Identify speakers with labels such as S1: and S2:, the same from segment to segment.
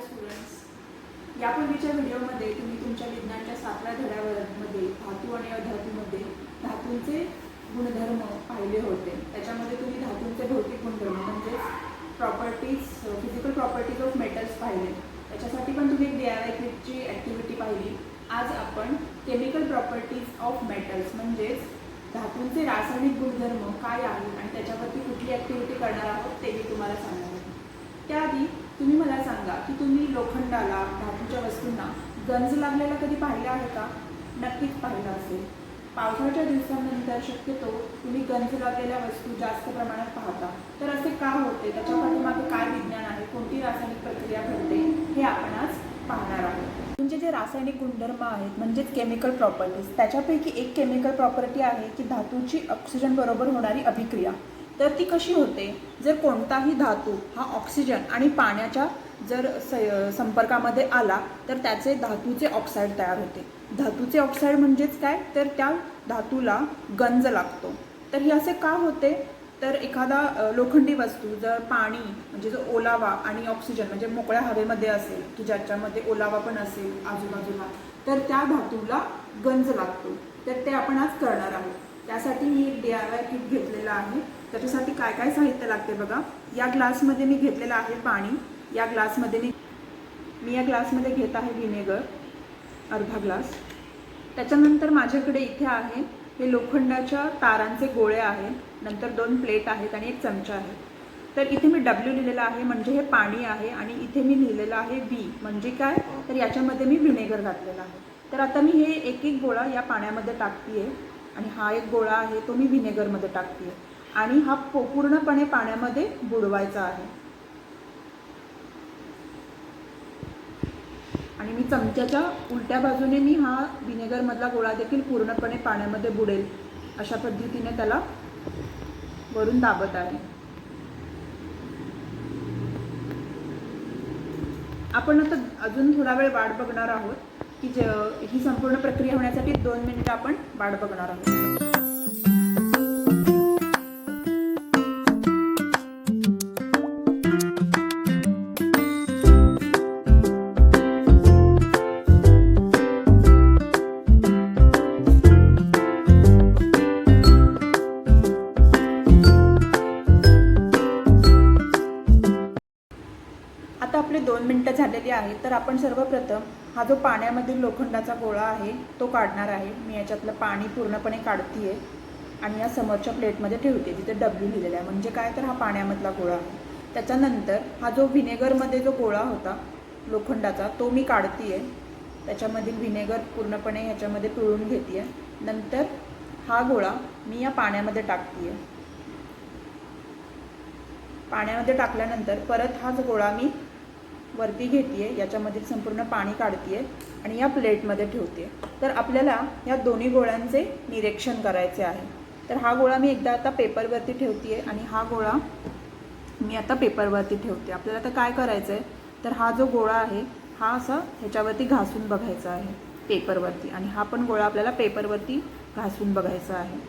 S1: Students, यापूर्वीच्या व्हिडिओमध्ये तुम्ही तुमच्या विज्ञानाच्या 7व्या धड्यामध्ये धातू आणि अधातूमध्ये धातूंचे गुणधर्म पाहिले होते। त्याच्यामध्ये तुम्ही धातूंचे भौतिक गुणधर्म म्हणजे properties, physical properties of metals पाहिले। त्याच्यासाठी पण तुम्ही एक DIY किटची ॲक्टिव्हिटी पाहिली। आज आपण केमिकल प्रॉपर्टीज ऑफ मेटल्स म्हणजेच धातूंचे रासायनिक गुणधर्म काय आहेत आणि त्याच्यावरती कुठली ॲक्टिव्हिटी करणार आहोत ते मी तुम्हाला सांगणार आहे। त्याआधी तुम्ही मला सांगा की तुम्ही लोखंडाला, धातूच्या वस्तूंना गंज लागलेला कधी पाहिला आहे का? नक्कीच पाहिला असेल। पावसाच्या दिवसांनंतर शक्यतो तुम्ही गंज लागलेल्या वस्तू जास्त प्रमाणात पाहता। तर असे का होते, त्याच्या पाठीमागे काय विज्ञान आहे, कोणती रासायनिक प्रक्रिया घडते हे आपण आज पाहणार आहोत। तुमचे जे रासायनिक गुणधर्म आहेत म्हणजेच केमिकल प्रॉपर्टीज, त्याच्यापैकी एक केमिकल प्रॉपर्टी आहे की धातूची ऑक्सिजन बरोबर होणारी अभिक्रिया। तर ती कशी होते? जर कोणताही धातू हा ऑक्सिजन आणि पाण्याच्या जर संपर्कामध्ये आला तर त्याचे धातूचे ऑक्साईड तयार होते। धातूचे ऑक्साईड म्हणजेच काय, तर त्या धातूला गंज लागतो। तर हे असे का होते? तर एखादा लोखंडी वस्तू जर पाणी म्हणजे जो ओलावा आणि ऑक्सिजन म्हणजे मोकळ्या हवेमध्ये असेल की ज्याच्यामध्ये ओलावा पण असेल आजूबाजूला, तर त्या धातूला गंज लागतो। तर ते आपण आज करणार आहोत। त्यासाठी मी एक DIY किट घेतलेला आहे। त्याच्यासाठी काय काय साहित्य लागते बघा। या ग्लासमध्ये मी घेतलेलं आहे पाणी। या ग्लासमध्ये मी या ग्लासमध्ये घेत आहे व्हिनेगर, अर्धा ग्लास। त्याच्यानंतर माझ्याकडे इथे आहे हे लोखंडाच्या तारांचे गोळे आहेत, नंतर 2 प्लेट आहेत आणि एक चमचा आहे। तर इथे मी W लिहिलेलं आहे म्हणजे हे पाणी आहे आणि इथे मी लिहिलेलं आहे V म्हणजे काय, तर याच्यामध्ये मी व्हिनेगर घातलेला आहे। तर आता मी हे एक एक गोळा या पाण्यामध्ये टाकते आणि हा एक गोळा आहे तो मी व्हिनेगरमध्ये टाकते आणि हा पूर्णपणे पाण्यामध्ये बुडवायचा आहे। आणि मी चमच्याच्या उलट्या बाजूने मी हा व्हिनेगरमधला गोळा देखील पूर्णपणे पाण्यामध्ये बुडेल अशा पद्धतीने त्याला वरून दाबत आहे। आपण आता अजून थोडा वेळ वाट बघणार आहोत की ही संपूर्ण प्रक्रिया होण्यासाठी 2 मिनिटं आपण वाट बघणार आहोत। आता आपले 2 मिनिटं झालेली आहेत। तर आपण सर्वप्रथम हा जो पाण्यामधील लोखंडाचा गोळा आहे तो काढणार आहे। मी याच्यातलं पाणी पूर्णपणे काढते आणि या समोरच्या प्लेटमध्ये ठेवते जिथे W लिहिलेला आहे म्हणजे काय, तर हा पाण्यामधला गोळा आहे। त्याच्यानंतर हा जो व्हिनेगरमध्ये जो गोळा होता लोखंडाचा तो मी काढते, त्याच्यामधील व्हिनेगर पूर्णपणे ह्याच्यामध्ये पिळून घेते। नंतर हा गोळा मी या पाण्यामध्ये टाकते। पाण्यामध्ये टाकल्यानंतर परत हाच गोळा मी वरती घेते, याच्यामधील संपूर्ण पाणी काढते आणि या प्लेटमध्ये ठेवते। तर आपल्याला या दोन्ही गोळ्यांचे निरीक्षण करायचे आहे। तर हा गोळा मी एकदा आता पेपरवरती ठेवते आणि हा गोळा मी आता पेपरवरती ठेवते। आपल्याला आता काय करायचं आहे, तर हा जो गोळा आहे हा असा ह्याच्यावरती घासून बघायचा आहे पेपरवरती आणि हा पण गोळा आपल्याला पेपरवरती घासून बघायचा आहे।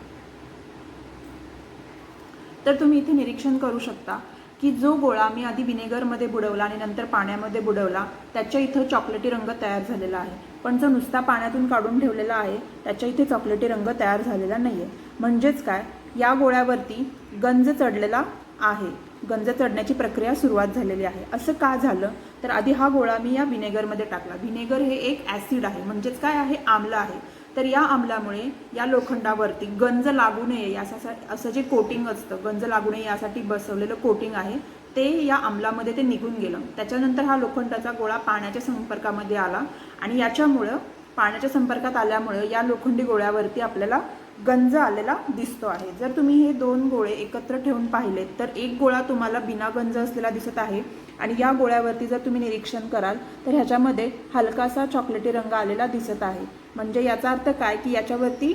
S1: तर तुम्ही इथे निरीक्षण करू शकता की जो गोळा मी आधी व्हिनेगरमध्ये बुडवला आणि नंतर पाण्यामध्ये बुडवला त्याच्या इथं चॉकलेटी रंग तयार झालेला आहे, पण जो नुसता पाण्यातून काढून ठेवलेला आहे त्याच्या इथे चॉकलेटी रंग तयार झालेला नाही आहे। म्हणजेच काय, या गोळ्यावरती गंज चढलेला आहे, गंज चढण्याची प्रक्रिया सुरुवात झालेली आहे। असं का झालं, तर आधी हा गोळा मी या व्हिनेगरमध्ये टाकला। व्हिनेगर हे एक ॲसिड आहे म्हणजेच काय आहे, आम्ल आहे। तर या आम्लामुळे या लोखंडावरती गंज लागू नये असं जे कोटिंग असतं, गंज लागू नये यासाठी बसवलेलं कोटिंग आहे ते या आम्लामध्ये ते निघून गेलं। त्याच्यानंतर हा लोखंडाचा गोळा पाण्याच्या संपर्कामध्ये आला आणि याच्यामुळं पाण्याच्या संपर्कात आल्यामुळं या लोखंडी गोळ्यावरती आपल्याला गंज आलेला दिसतो आहे। जर तुम्ही हे 2 गोळे एकत्र ठेवून पाहिलेत तर एक गोळा तुम्हाला बिना गंज असलेला दिसत आहे आणि या गोळ्यावरती जर तुम्ही निरीक्षण कराल तर ह्याच्यामध्ये हलकासा चॉकलेटी रंग आलेला दिसत आहे। म्हणजे याचा अर्थ काय की याच्यावरती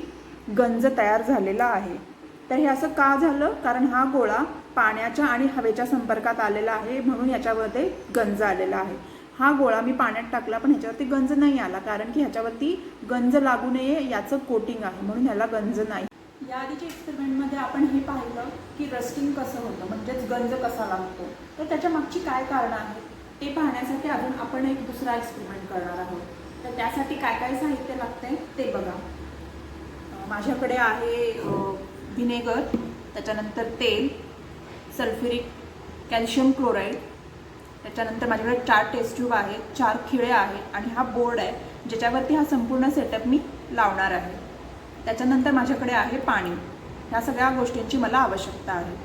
S1: गंज तयार झालेला आहे। तर हे असं का झालं, कारण हा गोळा पाण्याच्या आणि हवेच्या संपर्कात आलेला आहे म्हणून याच्यामध्ये गंज आलेला आहे। हा गोळा मी पाण्यात टाकला पण ह्याच्यावरती गंज नाही आला, कारण की ह्याच्यावरती गंज लागू नये याचं कोटिंग आहे म्हणून ह्याला गंज नाही। या आधीच्या एक्सपेरिमेंटमध्ये आपण हे पाहिलं की रस्टिंग कसं होतं म्हणजेच गंज कसा लागतो। तर त्याच्या मागची काय कारणं आहेत, ते पाहण्यासाठी अजून आपण एक दुसरा एक्सपेरिमेंट करणार आहोत. तर त्यासाठी काय काय साहित्य लागतंय ते बघा. माझ्याकडे आहे व्हिनेगर, त्याच्यानंतर तेल, सल्फ्युरिक कॅल्शियम क्लोराईड, त्याच्यानंतर माझ्याकडे 4 टेस्ट ट्यूब आहेत, 4 खिळे आहेत आणि हा बोर्ड आहे ज्याच्यावरती हा संपूर्ण सेटअप मी लावणार आहे. त्याच्यानंतर माझ्याकडे आहे पाणी. ह्या सगळ्या गोष्टींची मला आवश्यकता आहे.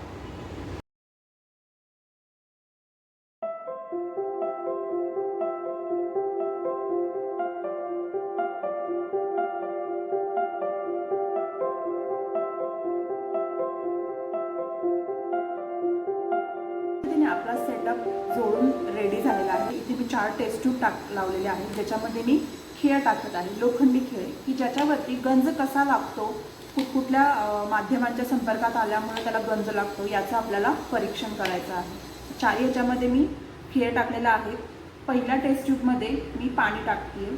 S1: आपला सेटअप जोडून रेडी झालेला आहे. इथे मी 4 टेस्ट ट्यूब लावलेले आहेत ज्याच्यामध्ये मी खिळे टाकत आहे, लोखंडी खिळे, की ज्याच्यावरती गंज कसा लागतो, कुठल्या माध्यमांच्या संपर्कात आल्यामुळे त्याला गंज लागतो याचं आपल्याला परीक्षण करायचं आहे. 4 ह्याच्यामध्ये मी खिळे टाकलेले आहेत. पहिल्या टेस्ट ट्यूबमध्ये मी पाणी टाकते.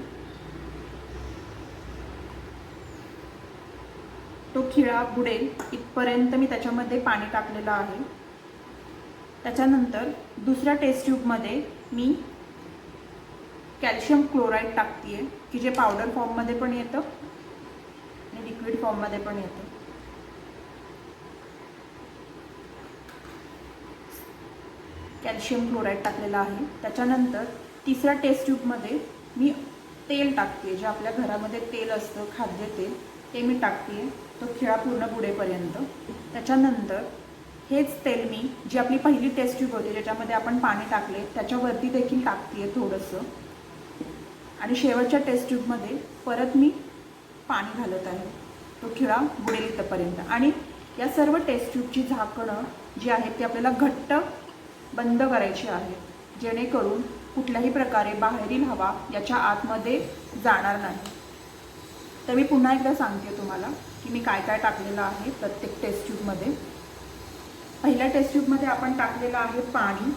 S1: तो खिळा बुडेल इथपर्यंत मी त्याच्यामध्ये पाणी टाकलेलं आहे. त्याच्यानंतर दुसऱ्या टेस्ट ट्यूबमध्ये मी कॅल्शियम क्लोराईड टाकते, की जे पावडर फॉर्ममध्ये पण येतं आणि लिक्विड फॉर्ममध्ये पण येतं. कॅल्शियम क्लोराईड टाकलेला आहे. त्याच्यानंतर तिसऱ्या टेस्ट ट्यूबमध्ये मी तेल टाकते, जे आपल्या घरामध्ये तेल असतं, खाद्यतेल, ते मी टाकते तो खिळा पूर्ण बुडेपर्यंत. त्याच्यानंतर हेच तेल मी, जी आपली पहिली टेस्ट ट्यूब होती ज्याच्यामध्ये आपण पाणी टाकले, त्याच्यावरती देखील टाकते थोडंसं. आणि शेवटच्या टेस्ट ट्यूबमध्ये परत मी पाणी घालत आहे, तो खिळा बुडेल इथपर्यंत. आणि या सर्व टेस्ट ट्यूबची झाकणं जी आहेत ती आपल्याला घट्ट बंद करायची आहे, जेणेकरून कुठल्याही प्रकारे बाहेरील हवा याच्या आतमध्ये जाणार नाही. तर मी पुन्हा एकदा सांगते तुम्हाला की मी काय काय टाकलेलं आहे प्रत्येक टेस्ट ट्यूबमध्ये. पहिल्या टेस्ट ट्यूबमध्ये आपण टाकलेलं आहे पाणी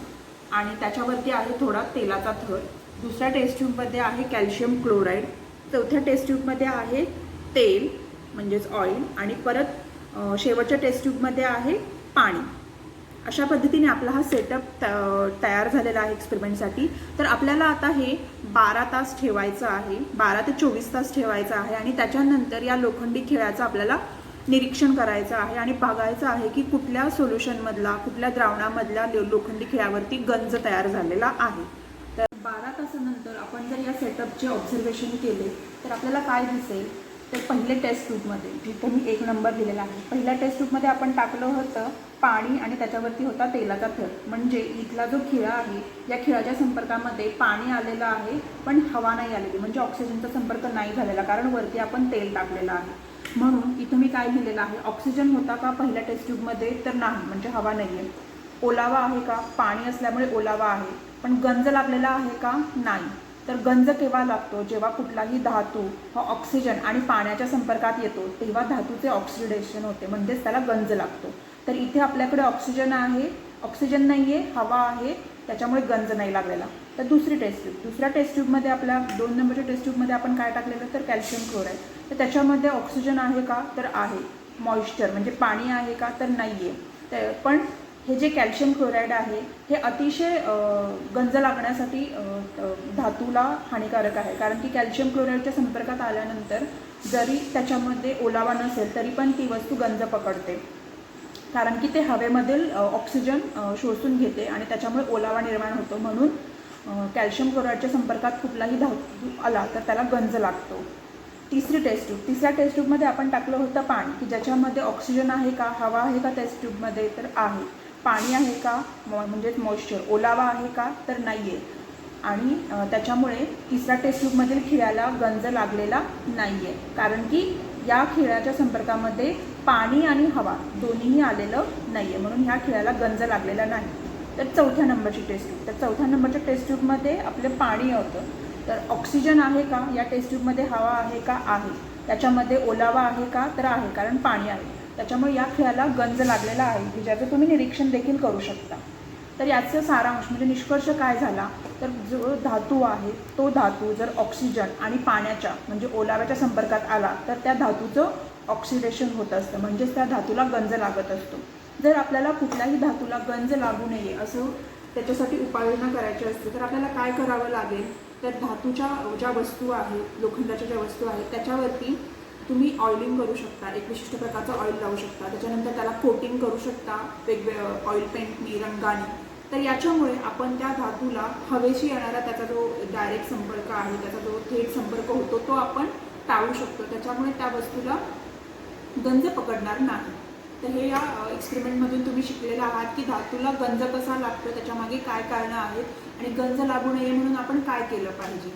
S1: आणि त्याच्यावरती आहे थोडा तेलाचा थर. दुसऱ्या टेस्ट ट्यूबमध्ये आहे कॅल्शियम क्लोराईड. चौथ्या टेस्ट ट्यूबमध्ये आहे तेल म्हणजेच ऑइल. आणि परत शेवटच्या टेस्ट ट्यूबमध्ये आहे पाणी. अशा पद्धतीने आपला हा सेटअप तयार झालेला आहे एक्सपेरिमेंटसाठी. तर आपल्याला आता हे 12 तास ठेवायचं आहे, 12 ते 24 तास ठेवायचं आहे. आणि त्याच्यानंतर या लोखंडी खिळ्याचं आपल्याला निरीक्षण करायचं आहे आणि बघायचं आहे की कुठल्या सोल्युशनमधला, कुठल्या द्रावणामधल्या लोखंडी खिळ्यावरती गंज तयार झालेला आहे. तर 12 तासानंतर आपण जर या सेटअपचे ऑब्झर्वेशन केले तर आपल्याला काय दिसेल, तर पहिले टेस्ट ट्यूबमध्ये, जिथं मी 1 नंबर दिलेला आहे, पहिल्या टेस्ट ट्यूबमध्ये आपण टाकलं होतं पाणी आणि त्याच्यावरती होता तेलाचा थर. म्हणजे इथला जो खिळा आहे या खिळाच्या संपर्कामध्ये पाणी आलेलं आहे पण हवा नाही आलेली, म्हणजे ऑक्सिजनचा संपर्क नाही झालेला, कारण वरती आपण तेल टाकलेलं आहे. म्हणून इथं मी काय लिहिलेलं आहे, ऑक्सिजन होता का पहिल्या टेस्ट ट्यूबमध्ये, तर नाही, म्हणजे हवा नाही आहे. ओलावा आहे का, पाणी असल्यामुळे ओलावा आहे, पण गंज लागलेला आहे का, नाही. तर गंज केव्हा लागतो, जेव्हा कुठलाही धातू हा ऑक्सिजन आणि पाण्याच्या संपर्कात येतो तेव्हा धातूचे ऑक्सिडेशन होते, म्हणजेच त्याला गंज लागतो. तर इथे आपल्याकडे ऑक्सिजन आहे, ऑक्सिजन नाही आहे, हवा आहे, त्याच्यामुळे गंज नाही लागलेला. तर दुसरी टेस्ट ट्यूब, दुसऱ्या टेस्ट ट्यूबमध्ये आपल्या 2 नंबरच्या टेस्ट ट्यूबमध्ये आपण काय टाकलेलं, तर कॅल्शियम क्लोराईड. तर त्याच्यामध्ये ऑक्सिजन आहे का, तर आहे. मॉइश्चर म्हणजे पाणी आहे का, तर नाही आहे. पण हे जे कॅल्शियम क्लोराईड आहे हे अतिशय गंज लागण्यासाठी धातूला हानिकारक आहे, कारण की कॅल्शियम क्लोराईडच्या संपर्कात आल्यानंतर जरी त्याच्यामध्ये ओलावा नसेल तरी पण ती वस्तू गंज पकडते, कारण की ते हवेमधील ऑक्सिजन शोषून घेते आणि त्याच्यामुळे ओलावा निर्माण होतो. म्हणून कॅल्शियम क्लोराईडच्या संपर्कात कुठलाही धातू आला तर त्याला गंज लागतो. तिसरी टेस्ट ट्यूब, तिसऱ्या टेस्ट ट्यूबमध्ये आपण टाकलं होतं पाणी, की ज्याच्यामध्ये ऑक्सिजन आहे का, हवा आहे का टेस्ट ट्यूबमध्ये, तर आहे. पाणी आहे का, म्हणजेच मॉइश्चर, ओलावा आहे का, तर नाही आहे. आणि त्याच्यामुळे तिसऱ्या टेस्ट ट्यूबमधील खिळ्याला गंज लागलेला नाही आहे, कारण की या खिळ्याच्या संपर्कामध्ये पाणी आणि हवा दोन्हीही आलेलं नाही आहे, म्हणून ह्या खिळ्याला गंज लागलेला नाही. तर चौथ्या नंबरची टेस्ट ट्यूब, तर चौथ्या नंबरच्या टेस्ट ट्यूबमध्ये आपलं पाणी होतं. तर ऑक्सिजन आहे का, या टेस्ट ट्यूबमध्ये हवा आहे का, आहे. त्याच्यामध्ये ओलावा आहे का, तर आहे, कारण पाणी आहे. त्याच्यामुळे या खिळ्याला गंज लागलेला आहे, की ज्याचं तुम्ही निरीक्षण देखील करू शकता. तर याचं सारांश म्हणजे निष्कर्ष काय झाला, तर जो धातू आहे तो धातू जर ऑक्सिजन आणि पाण्याच्या म्हणजे ओलाव्याच्या संपर्कात आला तर त्या धातूचं ऑक्सिडेशन होत असतं, म्हणजेच त्या धातूला गंज लागत असतो. जर आपल्याला कुठल्याही धातूला गंज लागू नये असं त्याच्यासाठी उपाययोजना करायची असते तर आपल्याला काय करावं लागेल, तर धातूच्या ज्या वस्तू आहेत, लोखंडाच्या ज्या वस्तू आहेत त्याच्यावरती तुम्ही ऑइलिंग करू शकता, एक विशिष्ट प्रकारचं ऑइल लावू शकता, त्याच्यानंतर त्याला कोटिंग करू शकता वेगवेगळ्या ऑइल पेंटनी, रंगाने. तर याच्यामुळे आपण त्या धातूला हवेशी येणारा त्याचा जो डायरेक्ट संपर्क आहे, त्याचा जो थेट संपर्क होतो तो आपण टाळू शकतो. त्याच्यामुळे त्या वस्तूला गंज पकडणार नाही. तर हे या एक्सपेरिमेंटमधून तुम्ही शिकलेला आहात की धातूला गंज कसा लागतो, त्याच्यामागे काय कारणं आहेत आणि गंज लागू नये म्हणून आपण काय केलं पाहिजे.